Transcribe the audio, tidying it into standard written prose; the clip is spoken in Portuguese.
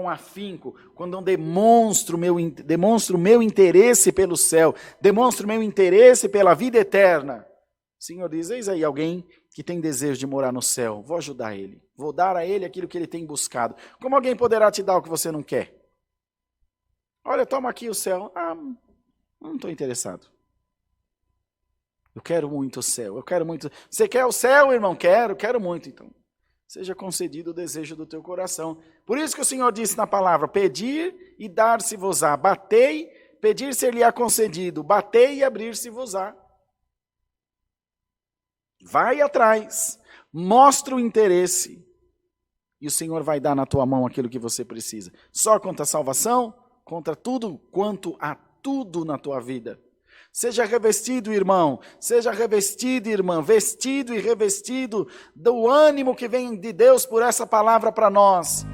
com afinco, quando eu demonstro o meu interesse pelo céu, demonstro o meu interesse pela vida eterna, o Senhor diz, eis aí alguém que tem desejo de morar no céu, vou ajudar ele, vou dar a ele aquilo que ele tem buscado. Como alguém poderá te dar o que você não quer? Olha, toma aqui o céu. Não estou interessado. Eu quero muito o céu, eu quero muito. Você quer o céu, irmão? Quero muito, então. Seja concedido o desejo do teu coração. Por isso que o Senhor disse na palavra, pedir e dar-se-vos-á. Batei, pedir-se-lhe-á concedido. Batei e abrir-se-vos-á. Vai atrás, mostra o interesse. E o Senhor vai dar na tua mão aquilo que você precisa. Só contra a salvação, contra tudo, quanto a tudo na tua vida. Seja revestido, irmão, seja revestido, irmã, vestido e revestido do ânimo que vem de Deus por essa palavra para nós.